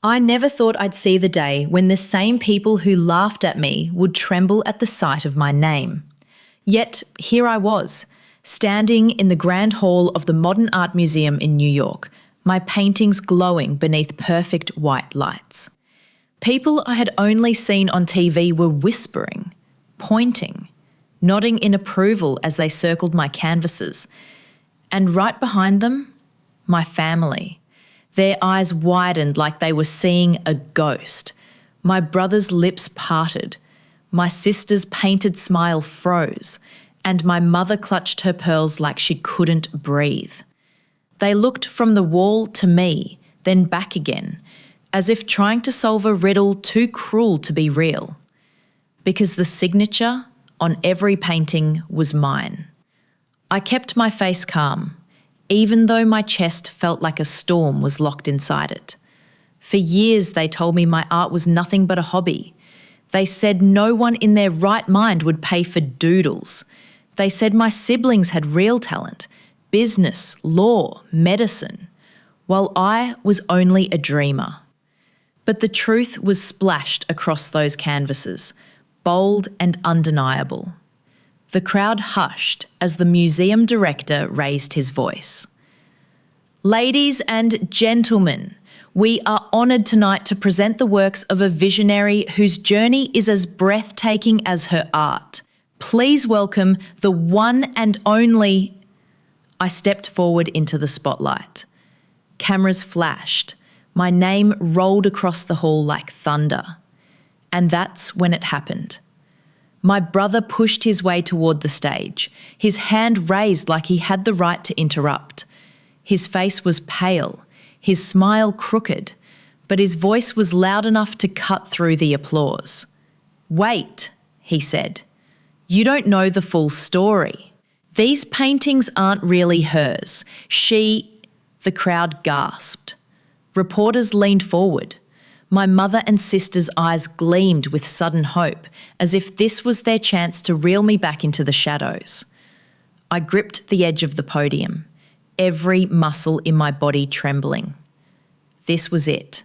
I never thought I'd see the day when the same people who laughed at me would tremble at the sight of my name. Yet here I was, standing in the Grand Hall of the Modern Art Museum in New York, my paintings glowing beneath perfect white lights. People I had only seen on TV were whispering, pointing, nodding in approval as they circled my canvases. And right behind them, my family. Their eyes widened like they were seeing a ghost. My brother's lips parted. My sister's painted smile froze, and my mother clutched her pearls like she couldn't breathe. They looked from the wall to me, then back again, as if trying to solve a riddle too cruel to be real. Because the signature on every painting was mine. I kept my face calm, even though my chest felt like a storm was locked inside it. For years they told me my art was nothing but a hobby. They said no one in their right mind would pay for doodles. They said my siblings had real talent, business, law, medicine, while I was only a dreamer. But the truth was splashed across those canvases, bold and undeniable. The crowd hushed as the museum director raised his voice. Ladies and gentlemen, we are honoured tonight to present the works of a visionary whose journey is as breathtaking as her art. Please welcome the one and only... I stepped forward into the spotlight. Cameras flashed. My name rolled across the hall like thunder. And that's when it happened. My brother pushed his way toward the stage, his hand raised like he had the right to interrupt. His face was pale, his smile crooked, but his voice was loud enough to cut through the applause. "Wait," he said. "You don't know the full story. These paintings aren't really hers. The crowd gasped. Reporters leaned forward. My mother and sister's eyes gleamed with sudden hope, as if this was their chance to reel me back into the shadows. I gripped the edge of the podium, every muscle in my body trembling. This was it,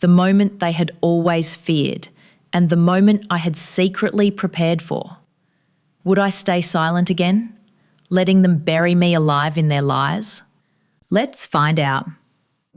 the moment they had always feared, and the moment I had secretly prepared for. Would I stay silent again, letting them bury me alive in their lies? Let's find out.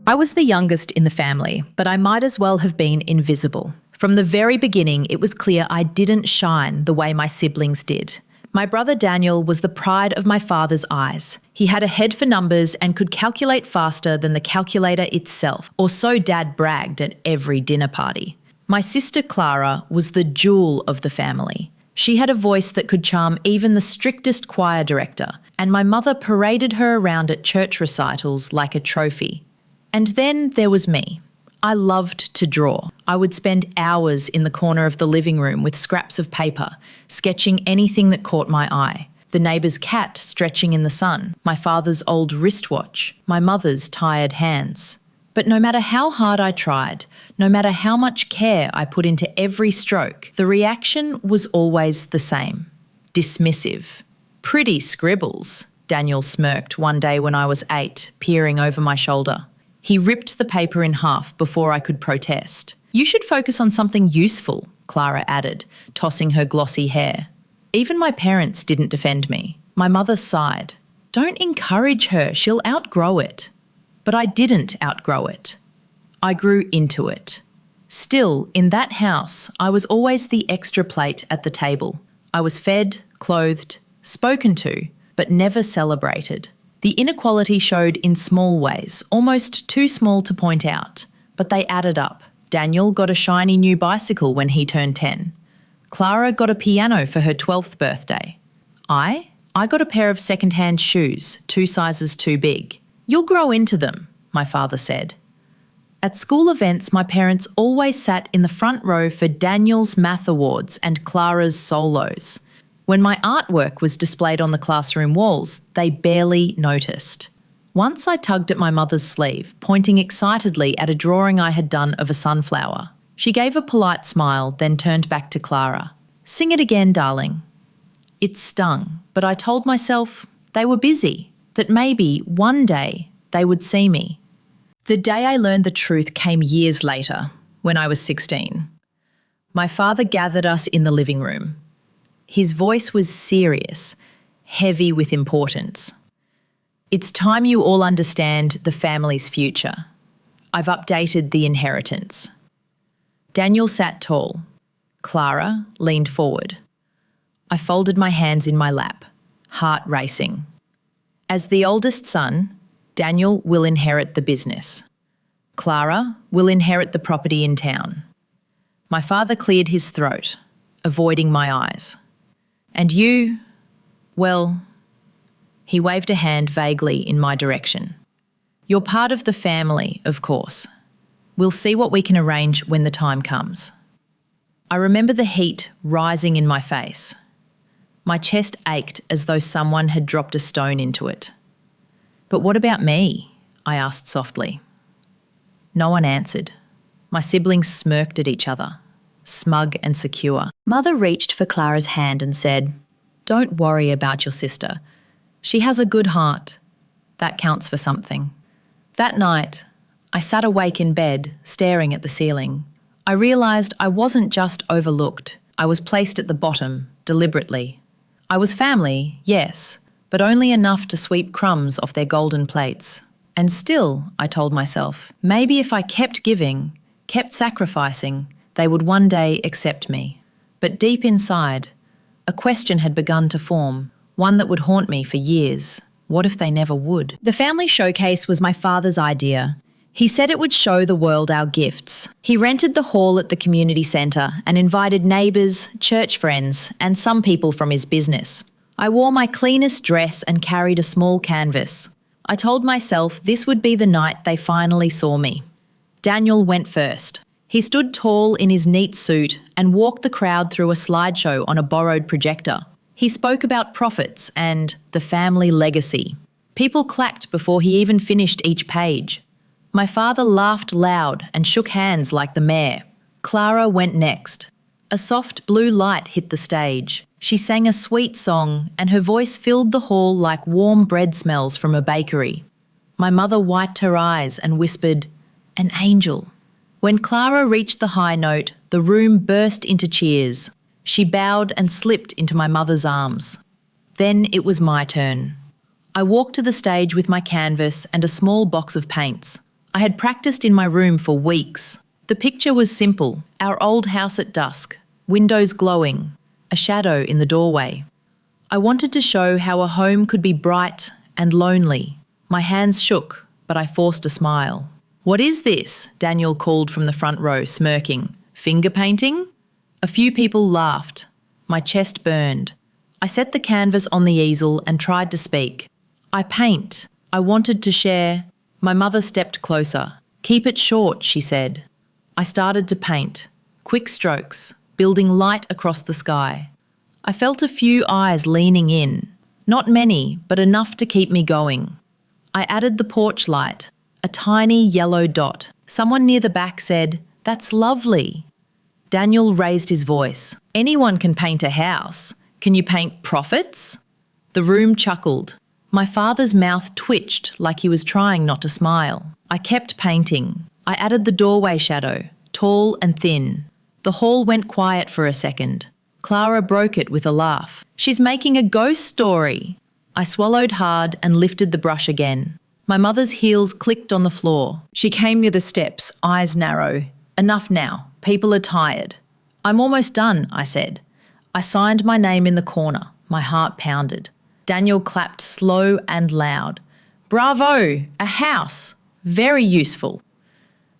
I was the youngest in the family, but I might as well have been invisible. From the very beginning, it was clear I didn't shine the way my siblings did. My brother Daniel was the pride of my father's eyes. He had a head for numbers and could calculate faster than the calculator itself, or so Dad bragged at every dinner party. My sister Clara was the jewel of the family. She had a voice that could charm even the strictest choir director, and my mother paraded her around at church recitals like a trophy. And then there was me. I loved to draw. I would spend hours in the corner of the living room with scraps of paper, sketching anything that caught my eye. The neighbour's cat stretching in the sun, my father's old wristwatch, my mother's tired hands. But no matter how hard I tried, no matter how much care I put into every stroke, the reaction was always the same. Dismissive. "Pretty scribbles," Daniel smirked one day when I was 8, peering over my shoulder. He ripped the paper in half before I could protest. "You should focus on something useful," Clara added, tossing her glossy hair. Even my parents didn't defend me. My mother sighed. "Don't encourage her, she'll outgrow it." But I didn't outgrow it. I grew into it. Still, in that house, I was always the extra plate at the table. I was fed, clothed, spoken to, but never celebrated. The inequality showed in small ways, almost too small to point out, but they added up. Daniel got a shiny new bicycle when he turned 10. Clara got a piano for her 12th birthday. I got a pair of second-hand shoes, 2 sizes too big. "You'll grow into them," my father said. At school events, my parents always sat in the front row for Daniel's math awards and Clara's solos. When my artwork was displayed on the classroom walls, they barely noticed. Once I tugged at my mother's sleeve, pointing excitedly at a drawing I had done of a sunflower. She gave a polite smile, then turned back to Clara. "Sing it again, darling." It stung, but I told myself they were busy, that maybe one day they would see me. The day I learned the truth came years later, when I was 16. My father gathered us in the living room. His voice was serious, heavy with importance. It's time you all understand the family's future. I've updated the inheritance. Daniel sat tall. Clara leaned forward. I folded my hands in my lap, heart racing. As the oldest son, Daniel will inherit the business. Clara will inherit the property in town. My father cleared his throat, avoiding my eyes. And you, well, he waved a hand vaguely in my direction. You're part of the family, of course. We'll see what we can arrange when the time comes. I remember the heat rising in my face. My chest ached as though someone had dropped a stone into it. But what about me? I asked softly. No one answered. My siblings smirked at each other, smug and secure. Mother reached for Clara's hand and said, "Don't worry about your sister. She has a good heart. That counts for something." That night, I sat awake in bed, staring at the ceiling. I realised I wasn't just overlooked. I was placed at the bottom, deliberately. I was family, yes, but only enough to sweep crumbs off their golden plates. And still, I told myself, maybe if I kept giving, kept sacrificing, they would one day accept me. But deep inside, a question had begun to form, one that would haunt me for years. What if they never would? The family showcase was my father's idea. He said it would show the world our gifts. He rented the hall at the community centre and invited neighbours, church friends, and some people from his business. I wore my cleanest dress and carried a small canvas. I told myself this would be the night they finally saw me. Daniel went first. He stood tall in his neat suit and walked the crowd through a slideshow on a borrowed projector. He spoke about profits and the family legacy. People clapped before he even finished each page. My father laughed loud and shook hands like the mayor. Clara went next. A soft blue light hit the stage. She sang a sweet song and her voice filled the hall like warm bread smells from a bakery. My mother wiped her eyes and whispered, "An angel." When Clara reached the high note, the room burst into cheers. She bowed and slipped into my mother's arms. Then it was my turn. I walked to the stage with my canvas and a small box of paints. I had practiced in my room for weeks. The picture was simple, our old house at dusk, windows glowing, a shadow in the doorway. I wanted to show how a home could be bright and lonely. My hands shook, but I forced a smile. "What is this?" Daniel called from the front row, smirking. "Finger painting?" A few people laughed. My chest burned. I set the canvas on the easel and tried to speak. "I paint. I wanted to share." My mother stepped closer. "Keep it short," she said. I started to paint. Quick strokes, building light across the sky. I felt a few eyes leaning in. Not many, but enough to keep me going. I added the porch light, a tiny yellow dot. Someone near the back said, "That's lovely." Daniel raised his voice. "Anyone can paint a house. Can you paint profits?" The room chuckled. My father's mouth twitched like he was trying not to smile. I kept painting. I added the doorway shadow, tall and thin. The hall went quiet for a second. Clara broke it with a laugh. "She's making a ghost story." I swallowed hard and lifted the brush again. My mother's heels clicked on the floor. She came near the steps, eyes narrow. "Enough now. People are tired." "I'm almost done," I said. I signed my name in the corner. My heart pounded. Daniel clapped slow and loud. "Bravo! A house! Very useful."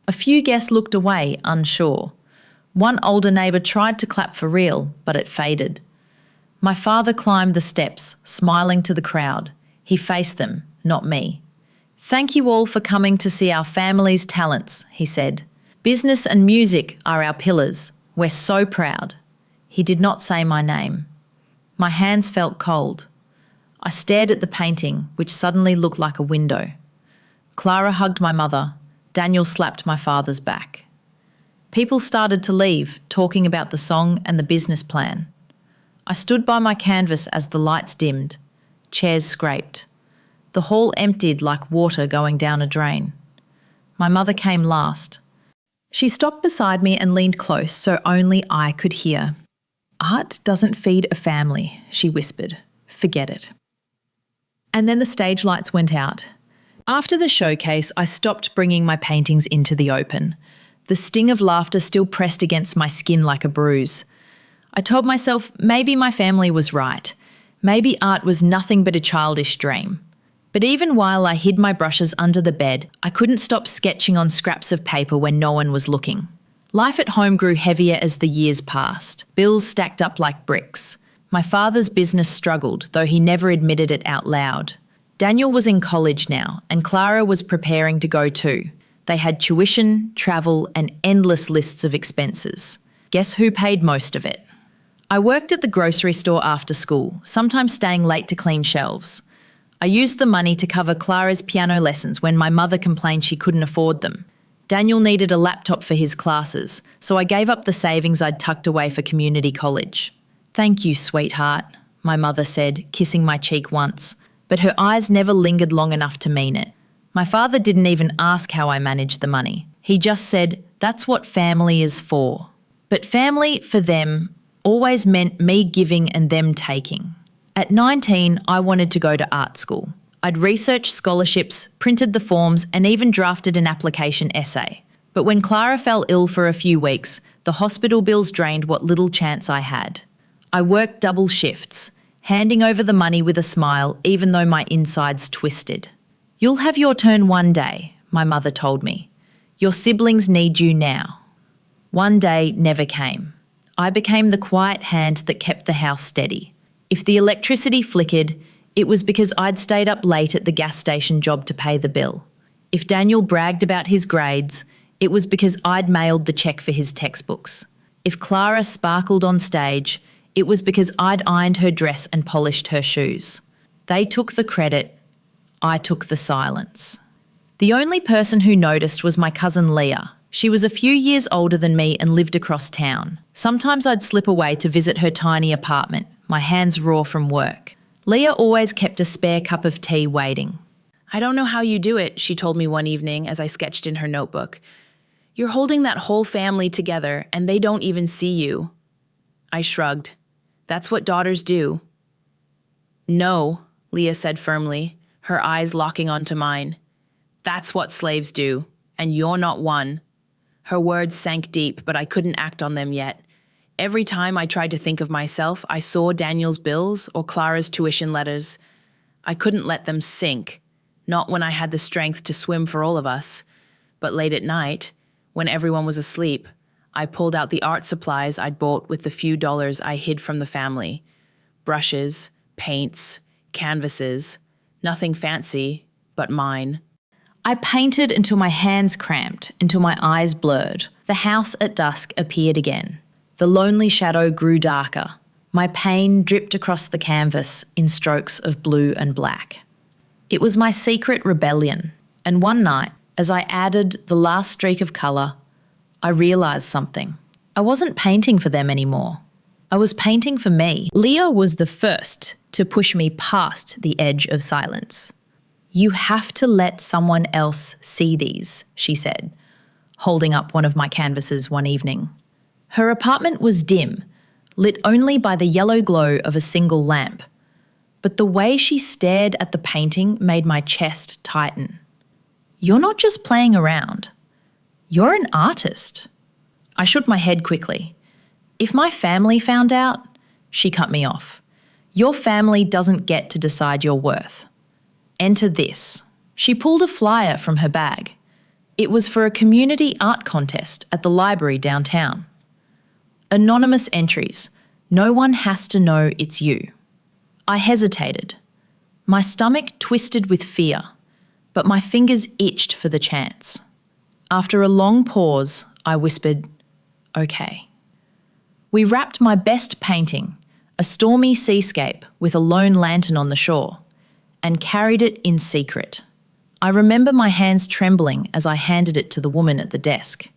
A few guests looked away, unsure. One older neighbour tried to clap for real, but it faded. My father climbed the steps, smiling to the crowd. He faced them, not me. "Thank you all for coming to see our family's talents," he said. "Business and music are our pillars. We're so proud." He did not say my name. My hands felt cold. I stared at the painting, which suddenly looked like a window. Clara hugged my mother. Daniel slapped my father's back. People started to leave, talking about the song and the business plan. I stood by my canvas as the lights dimmed. Chairs scraped. The hall emptied like water going down a drain. My mother came last. She stopped beside me and leaned close so only I could hear. "Art doesn't feed a family," she whispered. "Forget it." And then the stage lights went out. After the showcase, I stopped bringing my paintings into the open. The sting of laughter still pressed against my skin like a bruise. I told myself maybe my family was right. Maybe art was nothing but a childish dream. But even while I hid my brushes under the bed, I couldn't stop sketching on scraps of paper when no one was looking. Life at home grew heavier as the years passed. Bills stacked up like bricks. My father's business struggled, though he never admitted it out loud. Daniel was in college now, and Clara was preparing to go too. They had tuition, travel, and endless lists of expenses. Guess who paid most of it? I worked at the grocery store after school, sometimes staying late to clean shelves. I used the money to cover Clara's piano lessons when my mother complained she couldn't afford them. Daniel needed a laptop for his classes, so I gave up the savings I'd tucked away for community college. "Thank you, sweetheart," my mother said, kissing my cheek once, but her eyes never lingered long enough to mean it. My father didn't even ask how I managed the money. He just said, "That's what family is for." But family, for them, always meant me giving and them taking. At 19, I wanted to go to art school. I'd researched scholarships, printed the forms, and even drafted an application essay. But when Clara fell ill for a few weeks, the hospital bills drained what little chance I had. I worked double shifts, handing over the money with a smile even though my insides twisted. "You'll have your turn one day," my mother told me. "Your siblings need you now." One day never came. I became the quiet hand that kept the house steady. If the electricity flickered, it was because I'd stayed up late at the gas station job to pay the bill. If Daniel bragged about his grades, it was because I'd mailed the check for his textbooks. If Clara sparkled on stage, it was because I'd ironed her dress and polished her shoes. They took the credit, I took the silence. The only person who noticed was my cousin Leah. She was a few years older than me and lived across town. Sometimes I'd slip away to visit her tiny apartment, my hands raw from work. Leah always kept a spare cup of tea waiting. "I don't know how you do it," she told me one evening as I sketched in her notebook. "You're holding that whole family together and they don't even see you." I shrugged. "That's what daughters do." "No," Leah said firmly, her eyes locking onto mine. "That's what slaves do, and you're not one." Her words sank deep, but I couldn't act on them yet. Every time I tried to think of myself, I saw Daniel's bills or Clara's tuition letters. I couldn't let them sink, not when I had the strength to swim for all of us. But late at night, when everyone was asleep, I pulled out the art supplies I'd bought with the few dollars I hid from the family. Brushes, paints, canvases, nothing fancy, but mine. I painted until my hands cramped, until my eyes blurred. The house at dusk appeared again. The lonely shadow grew darker. My pain dripped across the canvas in strokes of blue and black. It was my secret rebellion, and one night, as I added the last streak of colour, I realised something. I wasn't painting for them anymore. I was painting for me. Leah was the first to push me past the edge of silence. "You have to let someone else see these," she said, holding up one of my canvases one evening. Her apartment was dim, lit only by the yellow glow of a single lamp. But the way she stared at the painting made my chest tighten. "You're not just playing around. You're an artist." I shook my head quickly. "If my family found out," she cut me off. "Your family doesn't get to decide your worth. Enter this." She pulled a flyer from her bag. It was for a community art contest at the library downtown. Anonymous entries. No one has to know it's you. I hesitated. My stomach twisted with fear, but my fingers itched for the chance. After a long pause, I whispered, "Okay." We wrapped my best painting, a stormy seascape with a lone lantern on the shore, and carried it in secret. I remember my hands trembling as I handed it to the woman at the desk.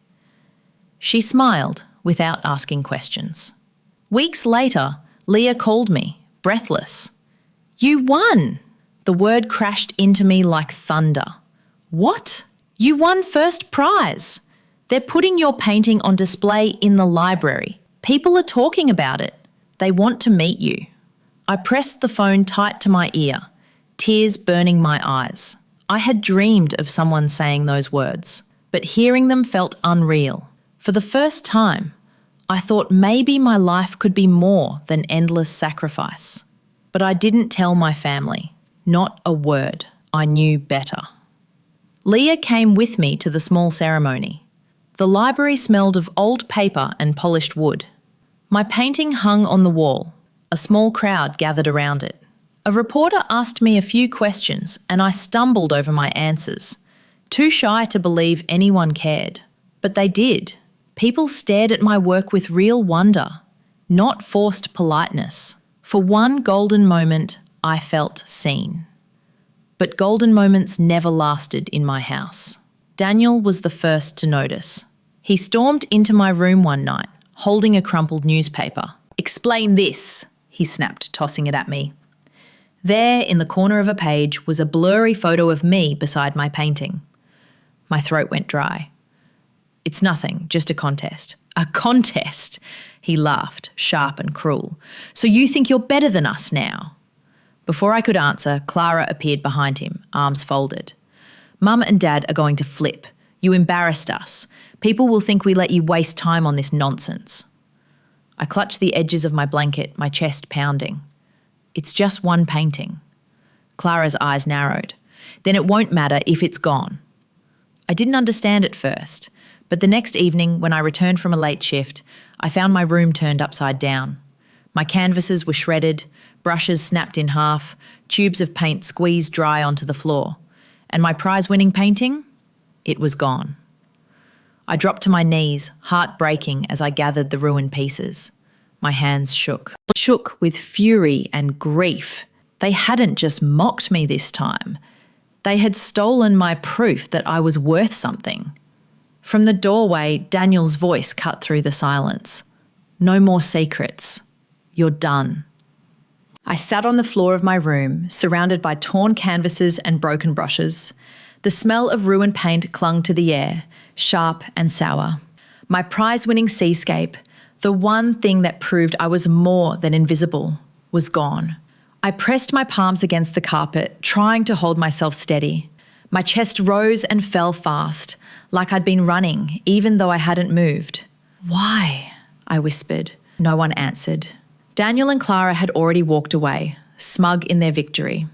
She smiled without asking questions. Weeks later, Leah called me, breathless. "You won!" The word crashed into me like thunder. "What? You won first prize. They're putting your painting on display in the library. People are talking about it. They want to meet you. I pressed the phone tight to my ear, tears burning my eyes. I had dreamed of someone saying those words, but hearing them felt unreal. For the first time, I thought maybe my life could be more than endless sacrifice. But I didn't tell my family. Not a word. I knew better. Leah came with me to the small ceremony. The library smelled of old paper and polished wood. My painting hung on the wall. A small crowd gathered around it. A reporter asked me a few questions and I stumbled over my answers, too shy to believe anyone cared. But they did. People stared at my work with real wonder, not forced politeness. For one golden moment, I felt seen. But golden moments never lasted in my house. Daniel was the first to notice. He stormed into my room one night, holding a crumpled newspaper. "Explain this," he snapped, tossing it at me. There, in the corner of a page, was a blurry photo of me beside my painting. My throat went dry. "It's nothing, just a contest." "A contest?" He laughed, sharp and cruel. "So you think you're better than us now?" Before I could answer, Clara appeared behind him, arms folded. "Mum and Dad are going to flip. You embarrassed us. People will think we let you waste time on this nonsense." I clutched the edges of my blanket, my chest pounding. "It's just one painting." Clara's eyes narrowed. "Then it won't matter if it's gone." I didn't understand at first, but the next evening when I returned from a late shift, I found my room turned upside down. My canvases were shredded, brushes snapped in half, tubes of paint squeezed dry onto the floor. And my prize-winning painting? It was gone. I dropped to my knees, heart breaking as I gathered the ruined pieces. My hands shook with fury and grief. They hadn't just mocked me this time. They had stolen my proof that I was worth something. From the doorway, Daniel's voice cut through the silence. "No more secrets. You're done." I sat on the floor of my room, surrounded by torn canvases and broken brushes. The smell of ruined paint clung to the air, sharp and sour. My prize-winning seascape, the one thing that proved I was more than invisible, was gone. I pressed my palms against the carpet, trying to hold myself steady. My chest rose and fell fast, like I'd been running, even though I hadn't moved. "Why?" I whispered. No one answered. Daniel and Clara had already walked away, smug in their victory.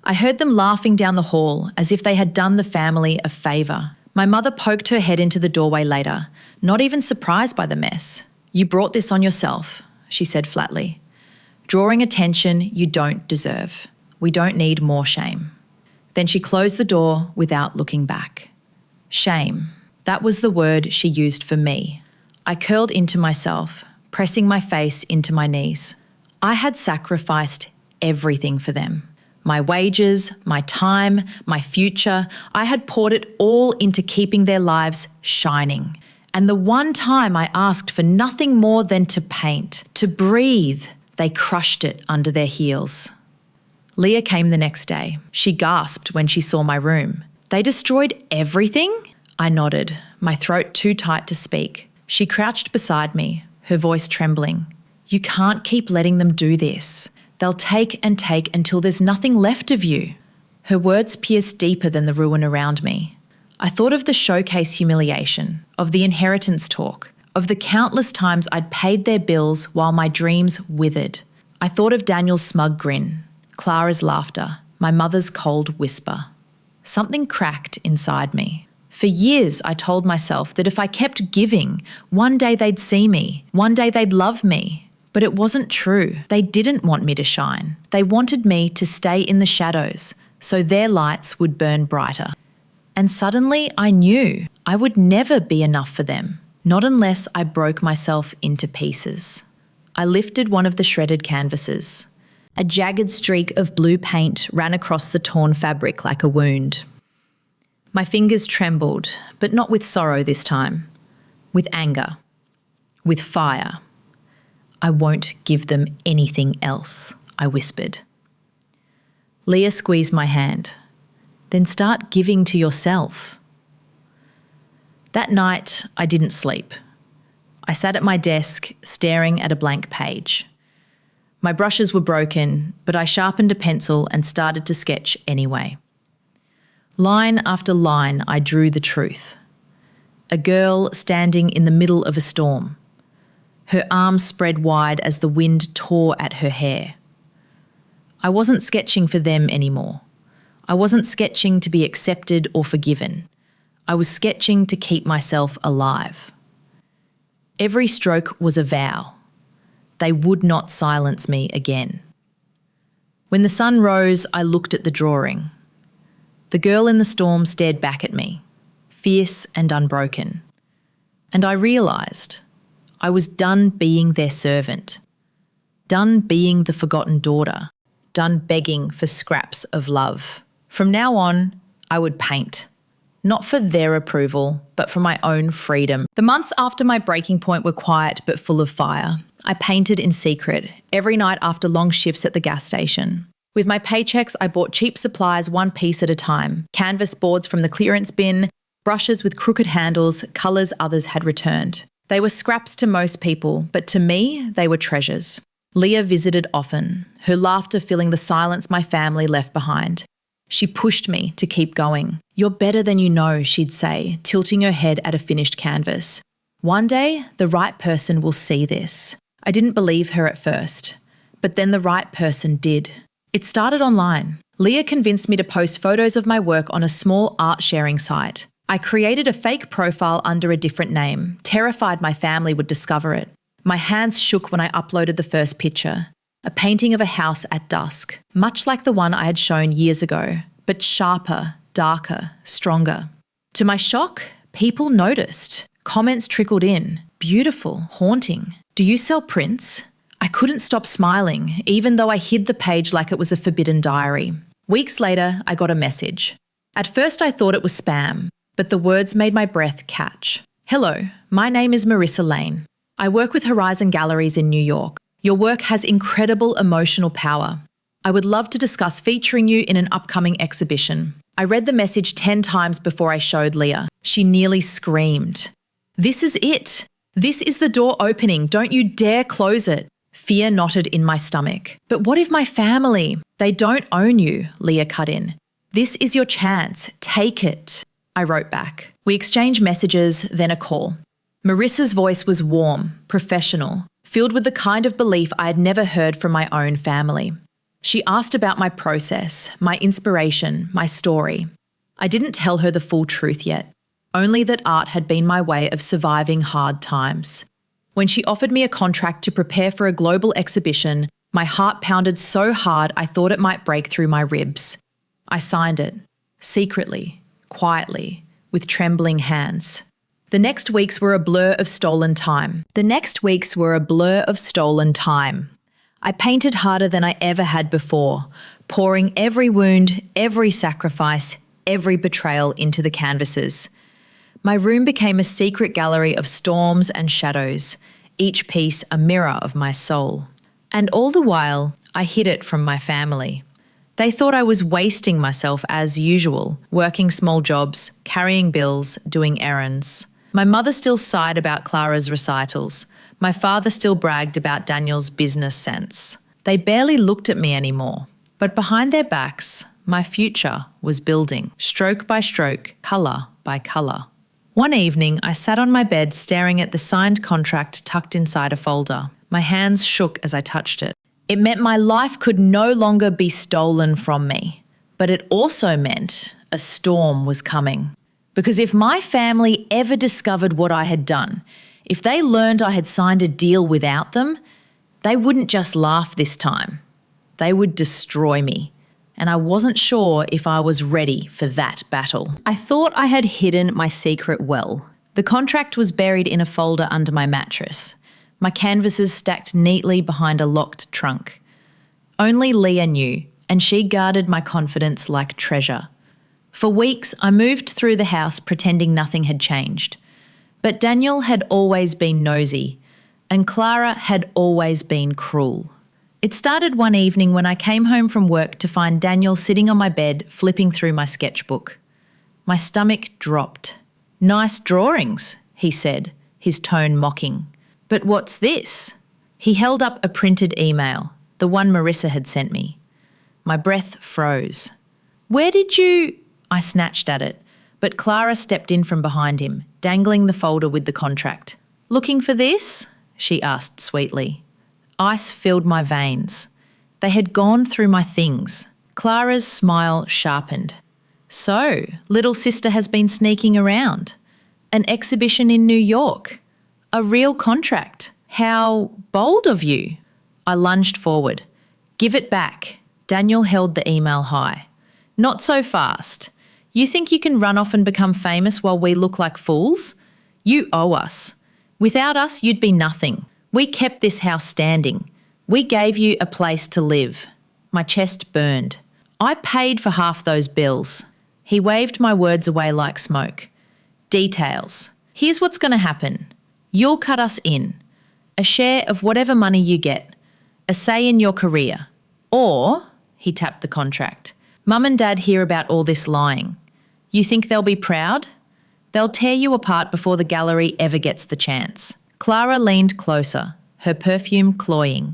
I heard them laughing down the hall as if they had done the family a favour. My mother poked her head into the doorway later, not even surprised by the mess. "You brought this on yourself," she said flatly. "Drawing attention you don't deserve. We don't need more shame." Then she closed the door without looking back. Shame. That was the word she used for me. I curled into myself, pressing my face into my knees. I had sacrificed everything for them. My wages, my time, my future. I had poured it all into keeping their lives shining. And the one time I asked for nothing more than to paint, to breathe, they crushed it under their heels. Leah came the next day. She gasped when she saw my room. "They destroyed everything?" I nodded, my throat too tight to speak. She crouched beside me, her voice trembling. "You can't keep letting them do this. They'll take and take until there's nothing left of you." Her words pierced deeper than the ruin around me. I thought of the showcase humiliation, of the inheritance talk, of the countless times I'd paid their bills while my dreams withered. I thought of Daniel's smug grin, Clara's laughter, my mother's cold whisper. Something cracked inside me. For years, I told myself that if I kept giving, one day they'd see me, one day they'd love me. But it wasn't true. They didn't want me to shine. They wanted me to stay in the shadows, so their lights would burn brighter. And suddenly I knew I would never be enough for them, not unless I broke myself into pieces. I lifted one of the shredded canvases. A jagged streak of blue paint ran across the torn fabric like a wound. My fingers trembled, but not with sorrow this time. With anger. With fire. "I won't give them anything else," I whispered. Leah squeezed my hand. "Then start giving to yourself." That night, I didn't sleep. I sat at my desk, staring at a blank page. My brushes were broken, but I sharpened a pencil and started to sketch anyway. Line after line, I drew the truth. A girl standing in the middle of a storm. Her arms spread wide as the wind tore at her hair. I wasn't sketching for them anymore. I wasn't sketching to be accepted or forgiven. I was sketching to keep myself alive. Every stroke was a vow. They would not silence me again. When the sun rose, I looked at the drawing. The girl in the storm stared back at me, fierce and unbroken. And I realised I was done being their servant, done being the forgotten daughter, done begging for scraps of love. From now on, I would paint. Not for their approval, but for my own freedom. The months after my breaking point were quiet but full of fire. I painted in secret, every night after long shifts at the gas station. With my paychecks, I bought cheap supplies one piece at a time. Canvas boards from the clearance bin, brushes with crooked handles, colours others had returned. They were scraps to most people, but to me, they were treasures. Leah visited often, her laughter filling the silence my family left behind. She pushed me to keep going. "You're better than you know," she'd say, tilting her head at a finished canvas. "One day, the right person will see this." I didn't believe her at first, but then the right person did. It started online. Leah convinced me to post photos of my work on a small art sharing site. I created a fake profile under a different name, terrified my family would discover it. My hands shook when I uploaded the first picture. A painting of a house at dusk, much like the one I had shown years ago, but sharper, darker, stronger. To my shock, people noticed. Comments trickled in. "Beautiful, haunting. Do you sell prints?" I couldn't stop smiling, even though I hid the page like it was a forbidden diary. Weeks later, I got a message. At first I thought it was spam, but the words made my breath catch. "Hello, my name is Marissa Lane. I work with Horizon Galleries in New York. Your work has incredible emotional power. I would love to discuss featuring you in an upcoming exhibition." I read the message 10 times before I showed Leah. She nearly screamed. "This is it. This is the door opening. Don't you dare close it." Fear knotted in my stomach. "But what if my family? They don't own you," Leah cut in. "This is your chance. Take it." I wrote back. We exchanged messages, then a call. Marissa's voice was warm, professional, filled with the kind of belief I had never heard from my own family. She asked about my process, my inspiration, my story. I didn't tell her the full truth yet, only that art had been my way of surviving hard times. When she offered me a contract to prepare for a global exhibition, my heart pounded so hard I thought it might break through my ribs. I signed it, secretly, quietly, with trembling hands. The next weeks were a blur of stolen time. I painted harder than I ever had before, pouring every wound, every sacrifice, every betrayal into the canvases. My room became a secret gallery of storms and shadows, each piece a mirror of my soul. And all the while, I hid it from my family. They thought I was wasting myself as usual, working small jobs, carrying bills, doing errands. My mother still sighed about Clara's recitals. My father still bragged about Daniel's business sense. They barely looked at me anymore. But behind their backs, my future was building, stroke by stroke, colour by colour. One evening, I sat on my bed staring at the signed contract tucked inside a folder. My hands shook as I touched it. It meant my life could no longer be stolen from me. But it also meant a storm was coming. Because if my family ever discovered what I had done, if they learned I had signed a deal without them, they wouldn't just laugh this time. They would destroy me. And I wasn't sure if I was ready for that battle. I thought I had hidden my secret well. The contract was buried in a folder under my mattress, my canvases stacked neatly behind a locked trunk. Only Leah knew, and she guarded my confidence like treasure. For weeks, I moved through the house pretending nothing had changed. But Daniel had always been nosy, and Clara had always been cruel. It started one evening when I came home from work to find Daniel sitting on my bed flipping through my sketchbook. My stomach dropped. Nice drawings, he said, his tone mocking. But what's this? He held up a printed email, the one Marissa had sent me. My breath froze. Where did you... I snatched at it, but Clara stepped in from behind him, dangling the folder with the contract. Looking for this? She asked sweetly. Ice filled my veins. They had gone through my things. Clara's smile sharpened. So, little sister has been sneaking around. An exhibition in New York. A real contract. How bold of you. I lunged forward. Give it back. Daniel held the email high. Not so fast. You think you can run off and become famous while we look like fools? You owe us. Without us, you'd be nothing. We kept this house standing. We gave you a place to live. My chest burned. I paid for half those bills. He waved my words away like smoke. Details. Here's what's going to happen. You'll cut us in. A share of whatever money you get. A say in your career. Or, he tapped the contract, Mum and Dad hear about all this lying. You think they'll be proud? They'll tear you apart before the gallery ever gets the chance. Clara leaned closer, her perfume cloying.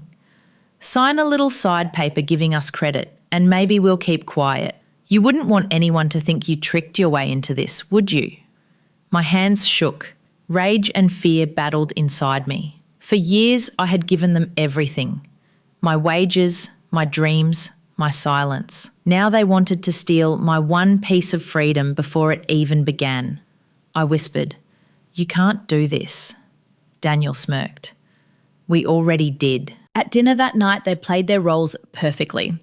Sign a little side paper giving us credit, and maybe we'll keep quiet. You wouldn't want anyone to think you tricked your way into this, would you? My hands shook. Rage and fear battled inside me. For years, I had given them everything. My wages, my dreams, my silence. Now they wanted to steal my one piece of freedom before it even began. I whispered, You can't do this. Daniel smirked. We already did. At dinner that night, they played their roles perfectly.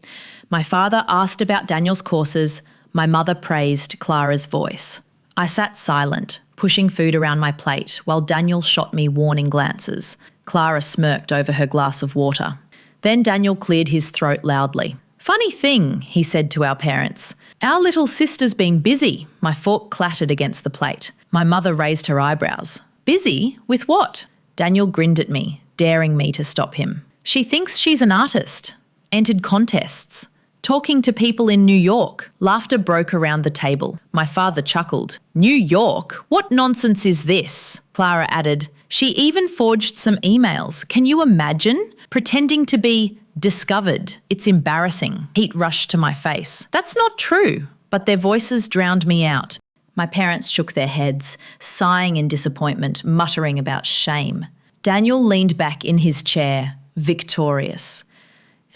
My father asked about Daniel's courses. My mother praised Clara's voice. I sat silent, pushing food around my plate while Daniel shot me warning glances. Clara smirked over her glass of water. Then Daniel cleared his throat loudly. Funny thing, he said to our parents. Our little sister's been busy. My fork clattered against the plate. My mother raised her eyebrows. Busy? With what? Daniel grinned at me, daring me to stop him. She thinks she's an artist. Entered contests. Talking to people in New York. Laughter broke around the table. My father chuckled. New York? What nonsense is this? Clara added. She even forged some emails. Can you imagine? Pretending to be discovered. It's embarrassing. Heat rushed to my face. That's not true. But their voices drowned me out. My parents shook their heads, sighing in disappointment, muttering about shame. Daniel leaned back in his chair, victorious.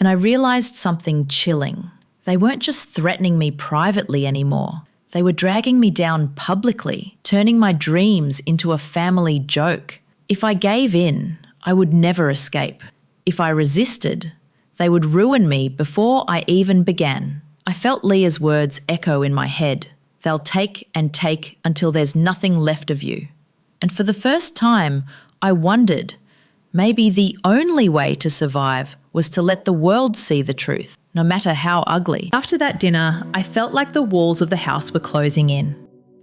And I realised something chilling. They weren't just threatening me privately anymore. They were dragging me down publicly, turning my dreams into a family joke. If I gave in, I would never escape. If I resisted, they would ruin me before I even began. I felt Leah's words echo in my head. They'll take and take until there's nothing left of you. And for the first time, I wondered, maybe the only way to survive was to let the world see the truth, no matter how ugly. After that dinner, I felt like the walls of the house were closing in.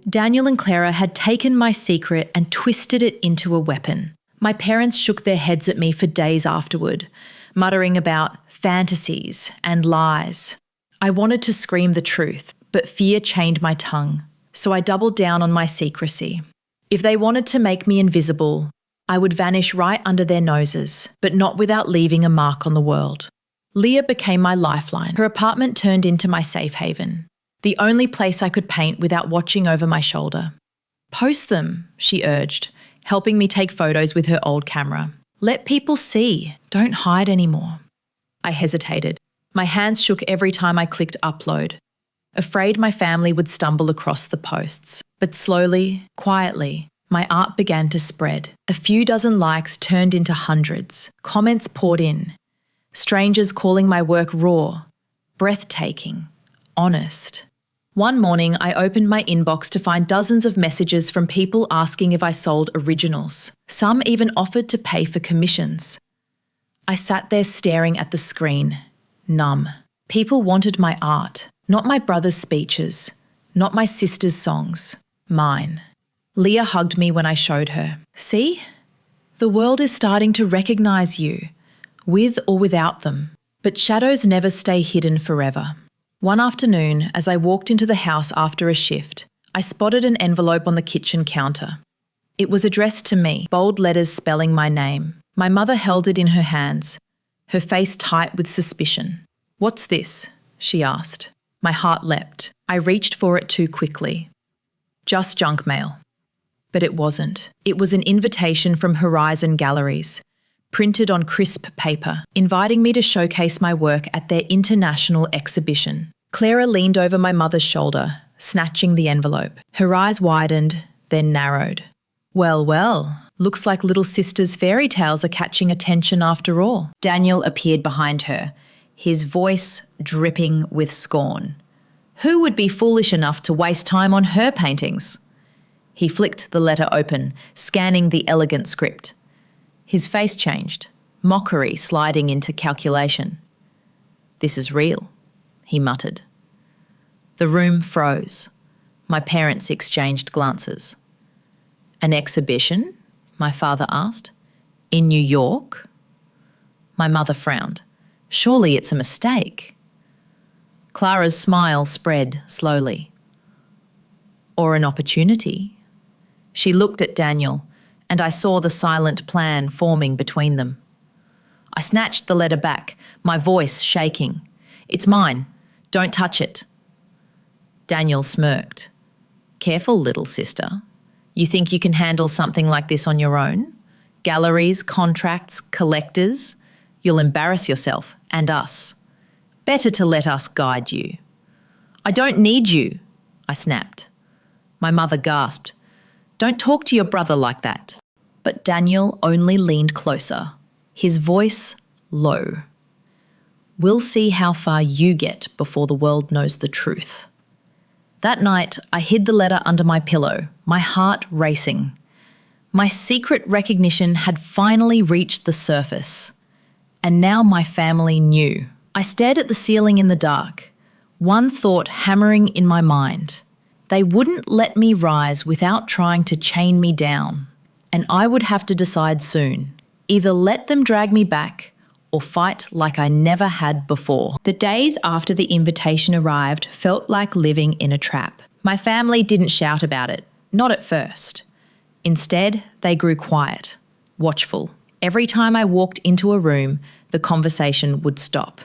Daniel and Clara had taken my secret and twisted it into a weapon. My parents shook their heads at me for days afterward, muttering about fantasies and lies. I wanted to scream the truth, but fear chained my tongue, so I doubled down on my secrecy. If they wanted to make me invisible, I would vanish right under their noses, but not without leaving a mark on the world. Leah became my lifeline. Her apartment turned into my safe haven, the only place I could paint without watching over my shoulder. Post them, she urged, helping me take photos with her old camera. Let people see. Don't hide anymore. I hesitated. My hands shook every time I clicked upload, afraid my family would stumble across the posts. But slowly, quietly, my art began to spread. A few dozen likes turned into hundreds. Comments poured in. Strangers calling my work raw, breathtaking, honest. One morning, I opened my inbox to find dozens of messages from people asking if I sold originals. Some even offered to pay for commissions. I sat there staring at the screen, numb. People wanted my art, not my brother's speeches, not my sister's songs, mine. Leah hugged me when I showed her. See? The world is starting to recognise you, with or without them. But shadows never stay hidden forever. One afternoon, as I walked into the house after a shift, I spotted an envelope on the kitchen counter. It was addressed to me, bold letters spelling my name. My mother held it in her hands, her face tight with suspicion. "What's this?" she asked. My heart leapt. I reached for it too quickly. Just junk mail. But it wasn't. It was an invitation from Horizon Galleries, printed on crisp paper, inviting me to showcase my work at their international exhibition. Clara leaned over my mother's shoulder, snatching the envelope. Her eyes widened, then narrowed. Well, well, looks like little sister's fairy tales are catching attention after all. Daniel appeared behind her, his voice dripping with scorn. Who would be foolish enough to waste time on her paintings? He flicked the letter open, scanning the elegant script. His face changed, mockery sliding into calculation. "This is real," he muttered. The room froze. My parents exchanged glances. "An exhibition?" my father asked. "In New York?" My mother frowned. "Surely it's a mistake." Clara's smile spread slowly. "Or an opportunity?" She looked at Daniel, and I saw the silent plan forming between them. I snatched the letter back, my voice shaking. "It's mine. Don't touch it." Daniel smirked. "Careful, little sister. You think you can handle something like this on your own? Galleries, contracts, collectors? You'll embarrass yourself and us. Better to let us guide you." "I don't need you," I snapped. My mother gasped. "Don't talk to your brother like that." But Daniel only leaned closer, his voice low. "We'll see how far you get before the world knows the truth." That night, I hid the letter under my pillow, my heart racing. My secret recognition had finally reached the surface. And now my family knew. I stared at the ceiling in the dark, one thought hammering in my mind. They wouldn't let me rise without trying to chain me down. And I would have to decide soon. Either let them drag me back or fight like I never had before. The days after the invitation arrived felt like living in a trap. My family didn't shout about it, not at first. Instead, they grew quiet, watchful. Every time I walked into a room, the conversation would stop.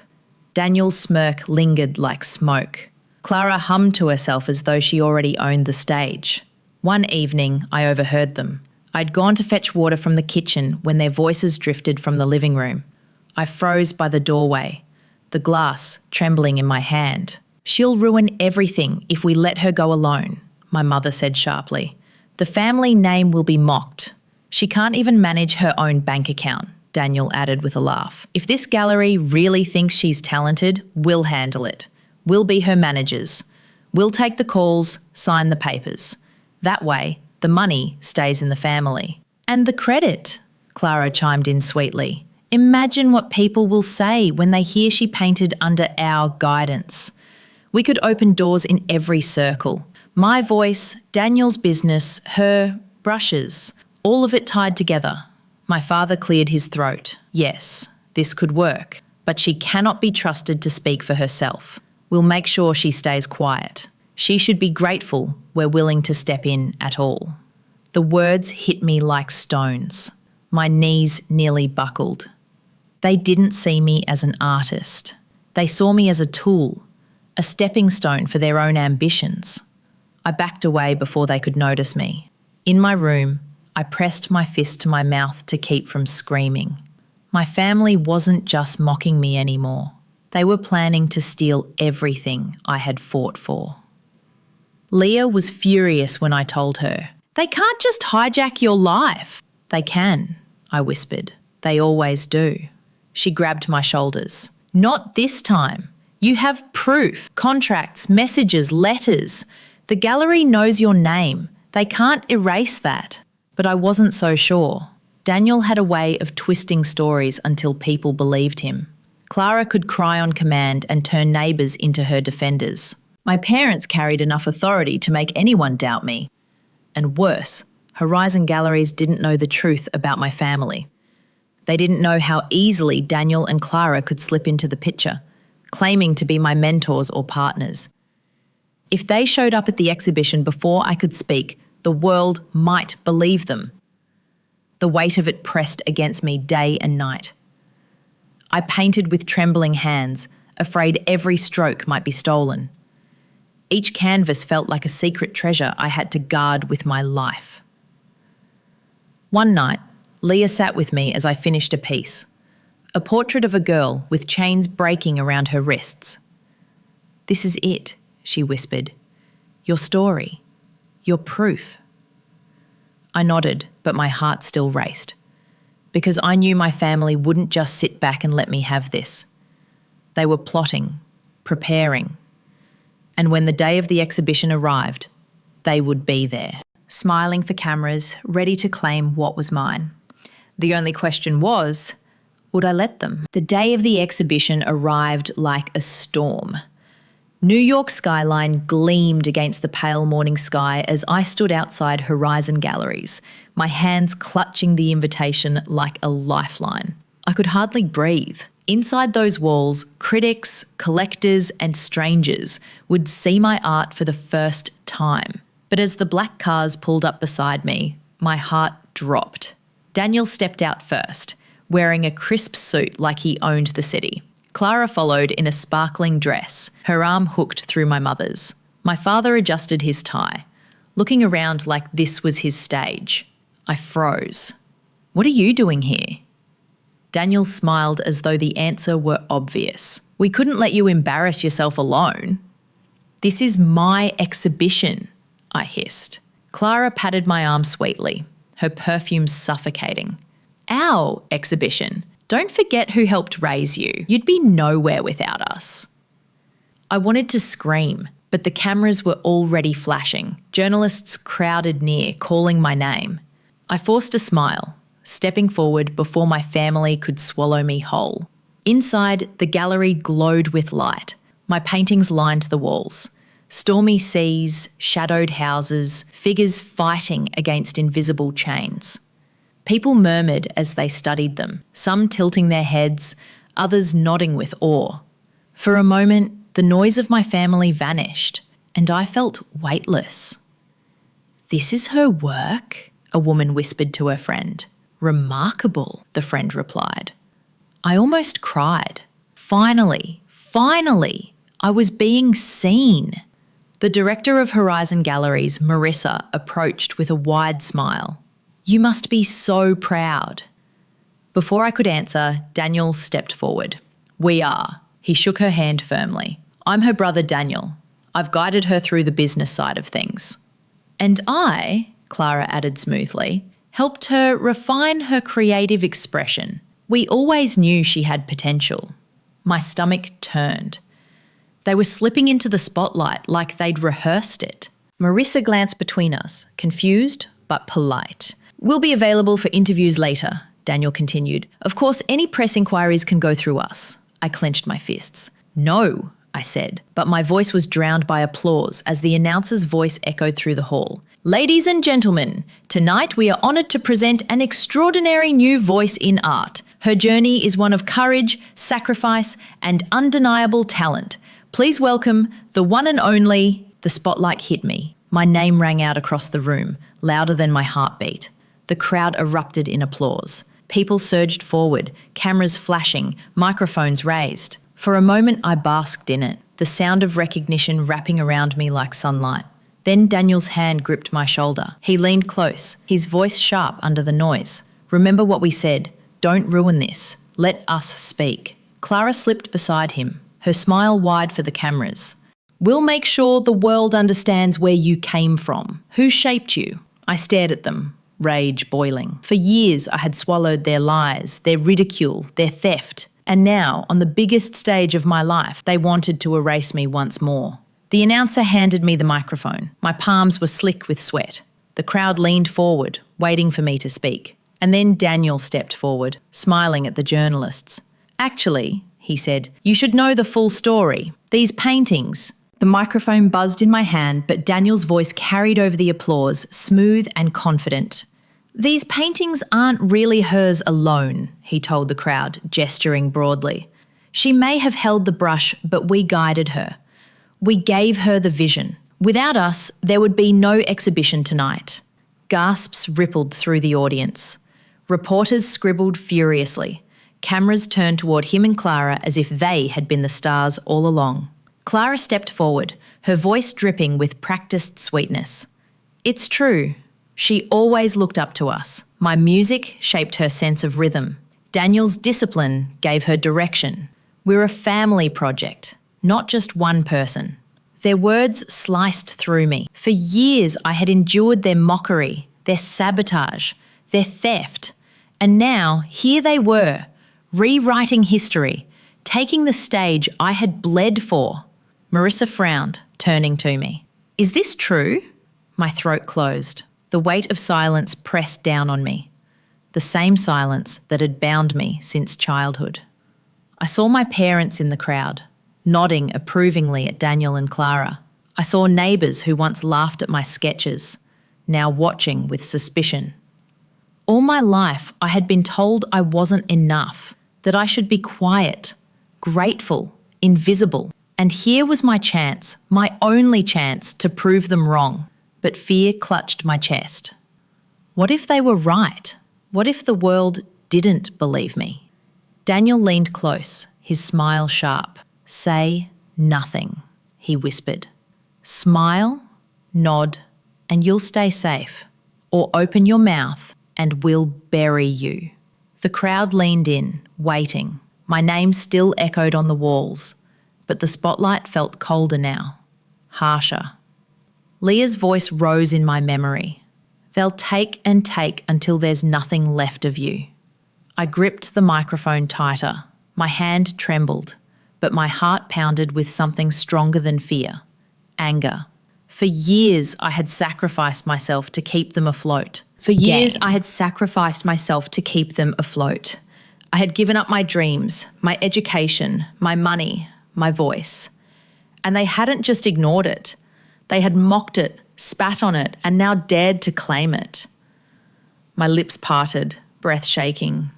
Daniel's smirk lingered like smoke. Clara hummed to herself as though she already owned the stage. One evening, I overheard them. I'd gone to fetch water from the kitchen when their voices drifted from the living room. I froze by the doorway, the glass trembling in my hand. "She'll ruin everything if we let her go alone," my mother said sharply. "The family name will be mocked. She can't even manage her own bank account," Daniel added with a laugh. "If this gallery really thinks she's talented, we'll handle it. We'll be her managers. We'll take the calls, sign the papers. That way, the money stays in the family." "And the credit," Clara chimed in sweetly. "Imagine what people will say when they hear she painted under our guidance. We could open doors in every circle. My voice, Daniel's business, her brushes, all of it tied together." My father cleared his throat. "Yes, this could work, but she cannot be trusted to speak for herself. We'll make sure she stays quiet. She should be grateful we're willing to step in at all." The words hit me like stones. My knees nearly buckled. They didn't see me as an artist. They saw me as a tool, a stepping stone for their own ambitions. I backed away before they could notice me. In my room, I pressed my fist to my mouth to keep from screaming. My family wasn't just mocking me anymore. They were planning to steal everything I had fought for. Leah was furious when I told her. "They can't just hijack your life." "They can," I whispered. "They always do." She grabbed my shoulders. "Not this time. You have proof, contracts, messages, letters. The gallery knows your name. They can't erase that." But I wasn't so sure. Daniel had a way of twisting stories until people believed him. Clara could cry on command and turn neighbours into her defenders. My parents carried enough authority to make anyone doubt me. And worse, Horizon Galleries didn't know the truth about my family. They didn't know how easily Daniel and Clara could slip into the picture, claiming to be my mentors or partners. If they showed up at the exhibition before I could speak, the world might believe them. The weight of it pressed against me day and night. I painted with trembling hands, afraid every stroke might be stolen. Each canvas felt like a secret treasure I had to guard with my life. One night, Leah sat with me as I finished a piece. A portrait of a girl with chains breaking around her wrists. "This is it," she whispered. "Your story. Your proof." I nodded, but my heart still raced. Because I knew my family wouldn't just sit back and let me have this. They were plotting, preparing. And when the day of the exhibition arrived, they would be there, smiling for cameras, ready to claim what was mine. The only question was, would I let them? The day of the exhibition arrived like a storm. New York's skyline gleamed against the pale morning sky as I stood outside Horizon Galleries, my hands clutching the invitation like a lifeline. I could hardly breathe. Inside those walls, critics, collectors, and strangers would see my art for the first time. But as the black cars pulled up beside me, my heart dropped. Daniel stepped out first, wearing a crisp suit like he owned the city. Clara followed in a sparkling dress, her arm hooked through my mother's. My father adjusted his tie, looking around like this was his stage. I froze. "What are you doing here?" Daniel smiled as though the answer were obvious. "We couldn't let you embarrass yourself alone." "This is my exhibition," I hissed. Clara patted my arm sweetly, her perfume suffocating. "Our exhibition. Don't forget who helped raise you. You'd be nowhere without us." I wanted to scream, but the cameras were already flashing. Journalists crowded near, calling my name. I forced a smile, stepping forward before my family could swallow me whole. Inside, the gallery glowed with light. My paintings lined the walls. Stormy seas, shadowed houses, figures fighting against invisible chains. People murmured as they studied them, some tilting their heads, others nodding with awe. For a moment, the noise of my family vanished, and I felt weightless. "This is her work?" a woman whispered to her friend. "Remarkable," the friend replied. I almost cried. Finally, I was being seen. The director of Horizon Galleries, Marissa, approached with a wide smile. "You must be so proud." Before I could answer, Daniel stepped forward. "We are." He shook her hand firmly. "I'm her brother Daniel. I've guided her through the business side of things." "And I," Clara added smoothly, "helped her refine her creative expression. We always knew she had potential." My stomach turned. They were slipping into the spotlight like they'd rehearsed it. Marissa glanced between us, confused but polite. "We'll be available for interviews later," Daniel continued. "Of course, any press inquiries can go through us." I clenched my fists. "No," I said, but my voice was drowned by applause as the announcer's voice echoed through the hall. "Ladies and gentlemen, tonight we are honoured to present an extraordinary new voice in art. Her journey is one of courage, sacrifice, and undeniable talent. Please welcome the one and only..." The spotlight hit me. My name rang out across the room, louder than my heartbeat. The crowd erupted in applause. People surged forward, cameras flashing, microphones raised. For a moment I basked in it, the sound of recognition wrapping around me like sunlight. Then Daniel's hand gripped my shoulder. He leaned close, his voice sharp under the noise. "Remember what we said. Don't ruin this. Let us speak." Clara slipped beside him, her smile wide for the cameras. "We'll make sure the world understands where you came from. Who shaped you?" I stared at them, rage boiling. For years I had swallowed their lies, their ridicule, their theft. And now, on the biggest stage of my life, they wanted to erase me once more. The announcer handed me the microphone. My palms were slick with sweat. The crowd leaned forward, waiting for me to speak. And then Daniel stepped forward, smiling at the journalists. "Actually," he said, "you should know the full story. These paintings..." The microphone buzzed in my hand, but Daniel's voice carried over the applause, smooth and confident. "These paintings aren't really hers alone," he told the crowd, gesturing broadly. "She may have held the brush, but we guided her. We gave her the vision. Without us, there would be no exhibition tonight. Gasps rippled through the audience. Reporters scribbled furiously. Cameras turned toward him and Clara as if they had been the stars all along. Clara stepped forward, her voice dripping with practiced sweetness. It's true. She always looked up to us. My music shaped her sense of rhythm. Daniel's discipline gave her direction. We're a family project, not just one person. Their words sliced through me. For years I had endured their mockery, their sabotage, their theft. And now here they were, rewriting history, taking the stage I had bled for. Marissa frowned, turning to me. Is this true? My throat closed. The weight of silence pressed down on me. The same silence that had bound me since childhood. I saw my parents in the crowd, nodding approvingly at Daniel and Clara. I saw neighbours who once laughed at my sketches, now watching with suspicion. All my life I had been told I wasn't enough, that I should be quiet, grateful, invisible. And here was my chance, my only chance to prove them wrong. But fear clutched my chest. What if they were right? What if the world didn't believe me? Daniel leaned close, his smile sharp. Say nothing, he whispered. Smile, nod, and you'll stay safe. Or open your mouth and we'll bury you. The crowd leaned in, waiting. My name still echoed on the walls, but the spotlight felt colder now, harsher. Leah's voice rose in my memory. They'll take and take until there's nothing left of you. I gripped the microphone tighter. My hand trembled, but my heart pounded with something stronger than fear. Anger. For years I had sacrificed myself to keep them afloat. I had given up my dreams, my education, my money, my voice. And they hadn't just ignored it. They had mocked it, spat on it, and now dared to claim it. My lips parted, breath shaking.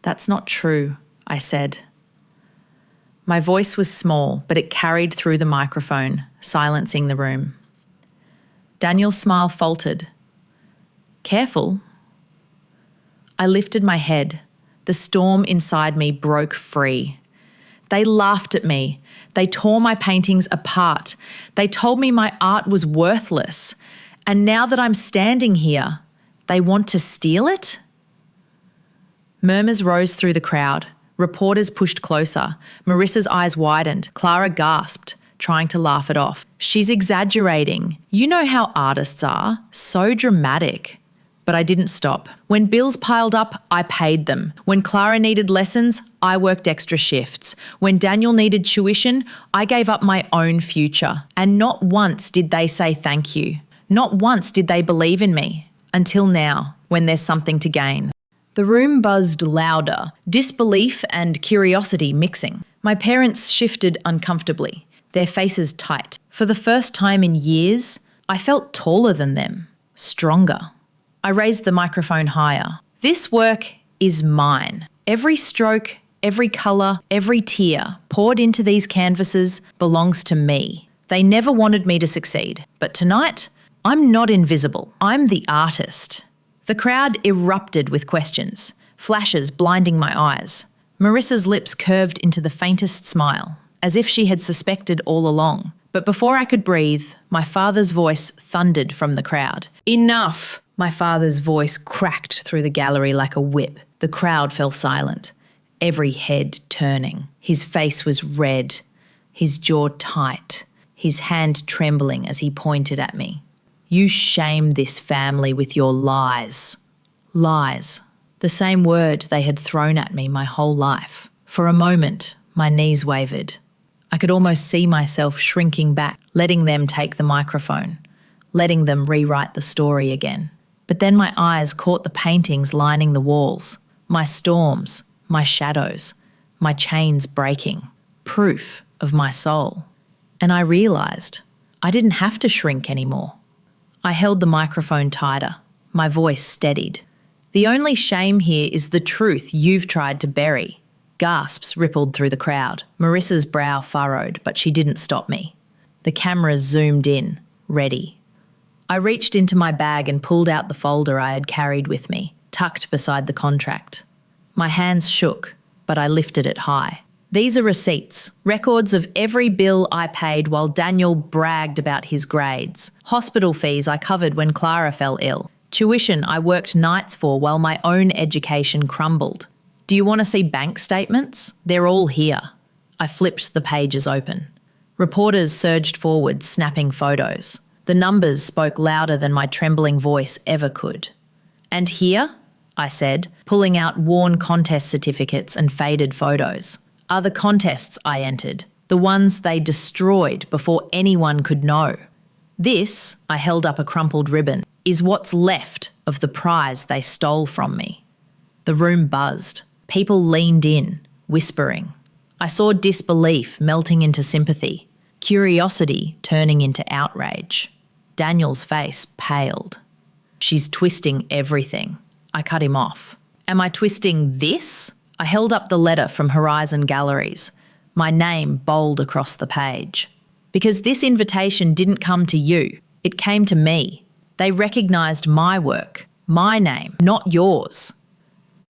That's not true, I said. My voice was small, but it carried through the microphone, silencing the room. Daniel's smile faltered. Careful. I lifted my head. The storm inside me broke free. They laughed at me. They tore my paintings apart. They told me my art was worthless. And now that I'm standing here, they want to steal it? Murmurs rose through the crowd. Reporters pushed closer. Marissa's eyes widened. Clara gasped, trying to laugh it off. She's exaggerating. You know how artists are. So dramatic. But I didn't stop. When bills piled up, I paid them. When Clara needed lessons, I worked extra shifts. When Daniel needed tuition, I gave up my own future. And not once did they say thank you. Not once did they believe in me. Until now, when there's something to gain. The room buzzed louder, disbelief and curiosity mixing. My parents shifted uncomfortably, their faces tight. For the first time in years, I felt taller than them, stronger. I raised the microphone higher. This work is mine. Every stroke, every colour, every tear poured into these canvases belongs to me. They never wanted me to succeed. But tonight, I'm not invisible. I'm the artist. The crowd erupted with questions, flashes blinding my eyes. Marissa's lips curved into the faintest smile, as if she had suspected all along. But before I could breathe, my father's voice thundered from the crowd. Enough! My father's voice cracked through the gallery like a whip. The crowd fell silent, every head turning. His face was red, his jaw tight, his hand trembling as he pointed at me. You shame this family with your lies. Lies. The same word they had thrown at me my whole life. For a moment, my knees wavered. I could almost see myself shrinking back, letting them take the microphone, letting them rewrite the story again. But then my eyes caught the paintings lining the walls, my storms, my shadows, my chains breaking, proof of my soul. And I realised I didn't have to shrink anymore. I held the microphone tighter, my voice steadied. The only shame here is the truth you've tried to bury. Gasps rippled through the crowd. Marissa's brow furrowed, but she didn't stop me. The cameras zoomed in, ready. I reached into my bag and pulled out the folder I had carried with me, tucked beside the contract. My hands shook, but I lifted it high. These are receipts, records of every bill I paid while Daniel bragged about his grades, hospital fees I covered when Clara fell ill, tuition I worked nights for while my own education crumbled. Do you want to see bank statements? They're all here. I flipped the pages open. Reporters surged forward, snapping photos. The numbers spoke louder than my trembling voice ever could. And here, I said, pulling out worn contest certificates and faded photos, are the contests I entered, the ones they destroyed before anyone could know. This, I held up a crumpled ribbon, is what's left of the prize they stole from me. The room buzzed. People leaned in, whispering. I saw disbelief melting into sympathy, curiosity turning into outrage. Daniel's face paled. She's twisting everything. I cut him off. Am I twisting this? I held up the letter from Horizon Galleries, my name bold across the page. Because this invitation didn't come to you, it came to me. They recognised my work, my name, not yours.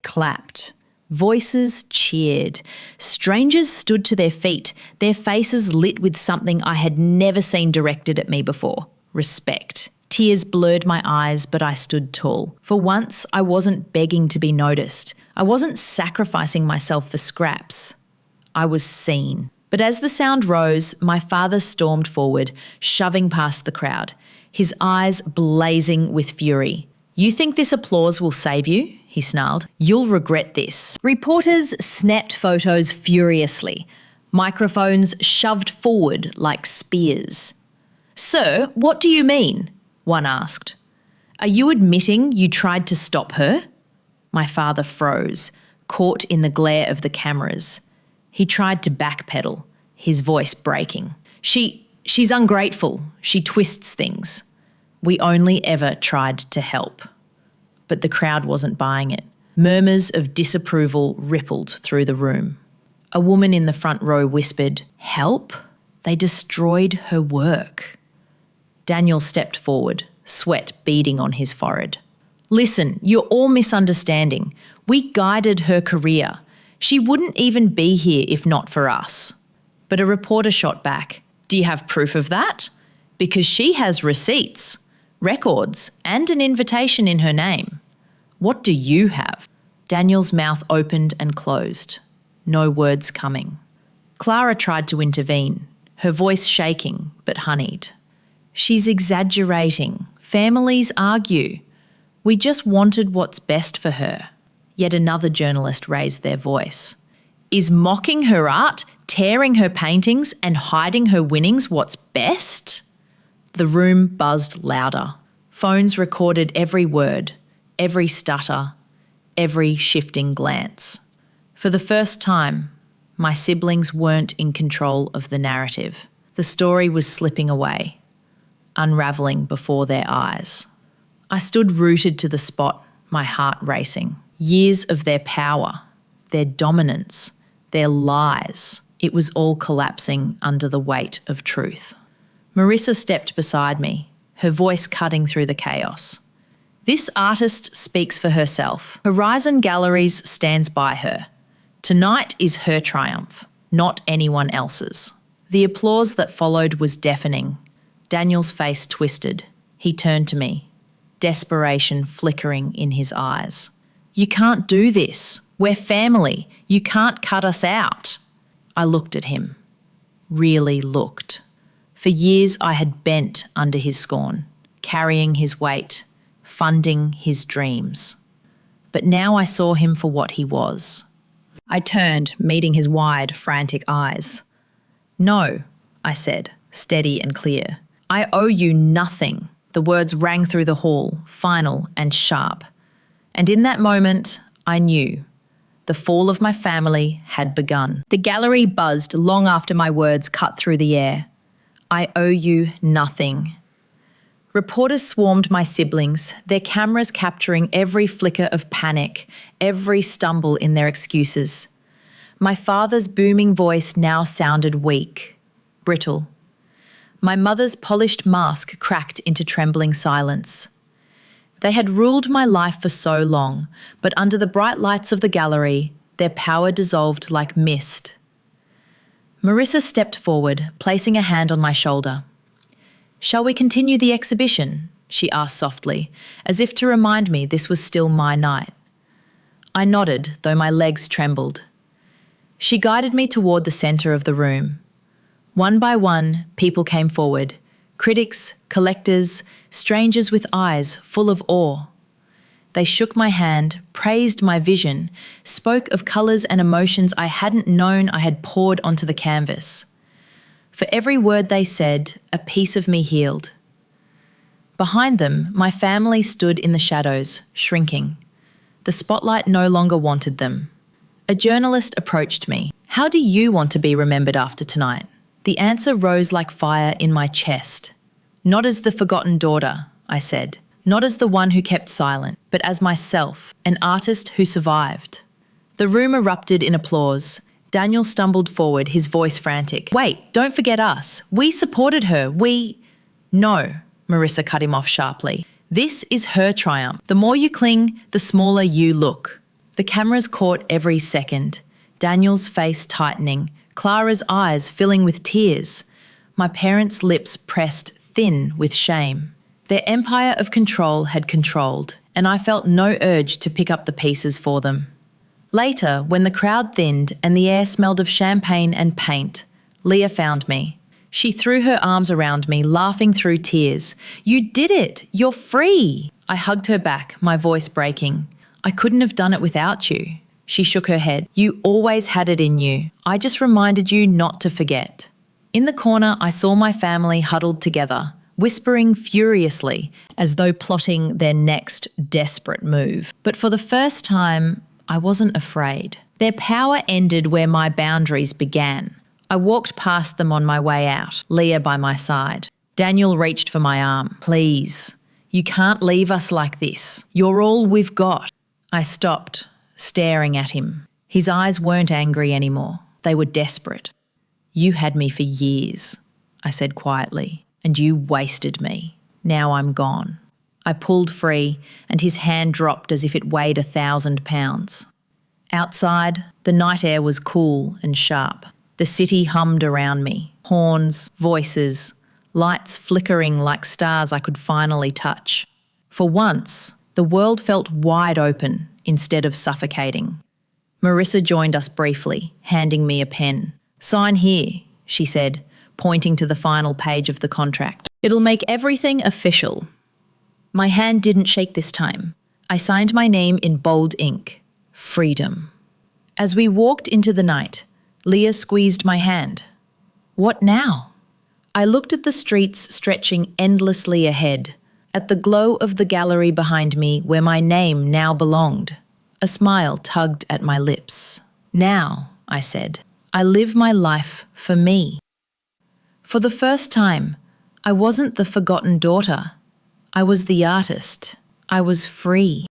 Clapped. Voices cheered. Strangers stood to their feet, their faces lit with something I had never seen directed at me before. Respect. Tears blurred my eyes, but I stood tall. For once, I wasn't begging to be noticed. I wasn't sacrificing myself for scraps. I was seen. But as the sound rose, my father stormed forward, shoving past the crowd, his eyes blazing with fury. You think this applause will save you? He snarled. You'll regret this. Reporters snapped photos furiously. Microphones shoved forward like spears. Sir, what do you mean? One asked. Are you admitting you tried to stop her? My father froze, caught in the glare of the cameras. He tried to backpedal, his voice breaking. She's ungrateful. She twists things. We only ever tried to help. But the crowd wasn't buying it. Murmurs of disapproval rippled through the room. A woman in the front row whispered, "Help? They destroyed her work." Daniel stepped forward, sweat beading on his forehead. Listen, you're all misunderstanding. We guided her career. She wouldn't even be here if not for us. But a reporter shot back. Do you have proof of that? Because she has receipts, records, and an invitation in her name. What do you have? Daniel's mouth opened and closed. No words coming. Clara tried to intervene, her voice shaking but honeyed. She's exaggerating. Families argue. We just wanted what's best for her. Yet another journalist raised their voice. Is mocking her art, tearing her paintings, and hiding her winnings what's best? The room buzzed louder. Phones recorded every word, every stutter, every shifting glance. For the first time, my siblings weren't in control of the narrative. The story was slipping away, unravelling before their eyes. I stood rooted to the spot, my heart racing. Years of their power, their dominance, their lies. It was all collapsing under the weight of truth. Marissa stepped beside me, her voice cutting through the chaos. This artist speaks for herself. Horizon Galleries stands by her. Tonight is her triumph, not anyone else's. The applause that followed was deafening. Daniel's face twisted. He turned to me, desperation flickering in his eyes. You can't do this. We're family. You can't cut us out. I looked at him. Really looked. For years I had bent under his scorn, carrying his weight, funding his dreams. But now I saw him for what he was. I turned, meeting his wide, frantic eyes. No, I said, steady and clear. I owe you nothing. The words rang through the hall, final and sharp. And in that moment, I knew. The fall of my family had begun. The gallery buzzed long after my words cut through the air. I owe you nothing. Reporters swarmed my siblings, their cameras capturing every flicker of panic, every stumble in their excuses. My father's booming voice now sounded weak, brittle. My mother's polished mask cracked into trembling silence. They had ruled my life for so long, but under the bright lights of the gallery, their power dissolved like mist. Marissa stepped forward, placing a hand on my shoulder. "Shall we continue the exhibition?" she asked softly, as if to remind me this was still my night. I nodded, though my legs trembled. She guided me toward the centre of the room. One by one, people came forward. Critics, collectors, strangers with eyes full of awe. They shook my hand, praised my vision, spoke of colours and emotions I hadn't known I had poured onto the canvas. For every word they said, a piece of me healed. Behind them, my family stood in the shadows, shrinking. The spotlight no longer wanted them. A journalist approached me. "How do you want to be remembered after tonight?" The answer rose like fire in my chest. "Not as the forgotten daughter," I said. "Not as the one who kept silent, but as myself, an artist who survived." The room erupted in applause. Daniel stumbled forward, his voice frantic. "Wait, don't forget us. We supported her. No," Marissa cut him off sharply. "This is her triumph. The more you cling, the smaller you look." The cameras caught every second. Daniel's face tightening, Clara's eyes filling with tears. My parents' lips pressed thin with shame. Their empire of control had controlled, and I felt no urge to pick up the pieces for them. Later, when the crowd thinned and the air smelled of champagne and paint, Leah found me. She threw her arms around me, laughing through tears. "You did it! You're free!" I hugged her back, my voice breaking. "I couldn't have done it without you." She shook her head. "You always had it in you. I just reminded you not to forget." In the corner, I saw my family huddled together, whispering furiously, as though plotting their next desperate move. But for the first time, I wasn't afraid. Their power ended where my boundaries began. I walked past them on my way out, Leah by my side. Daniel reached for my arm. "Please, you can't leave us like this. You're all we've got." I stopped, staring at him. His eyes weren't angry anymore. They were desperate. "You had me for years," I said quietly, "and you wasted me. Now I'm gone." I pulled free, and his hand dropped as if it weighed 1,000 pounds. Outside, the night air was cool and sharp. The city hummed around me. Horns, voices, lights flickering like stars I could finally touch. For once, the world felt wide open instead of suffocating. Marissa joined us briefly, handing me a pen. "Sign here," she said, pointing to the final page of the contract. "It'll make everything official." My hand didn't shake this time. I signed my name in bold ink. Freedom. As we walked into the night, Leah squeezed my hand. "What now?" I looked at the streets stretching endlessly ahead, at the glow of the gallery behind me where my name now belonged. A smile tugged at my lips. "Now," I said, "I live my life for me." For the first time, I wasn't the forgotten daughter. I was the artist. I was free.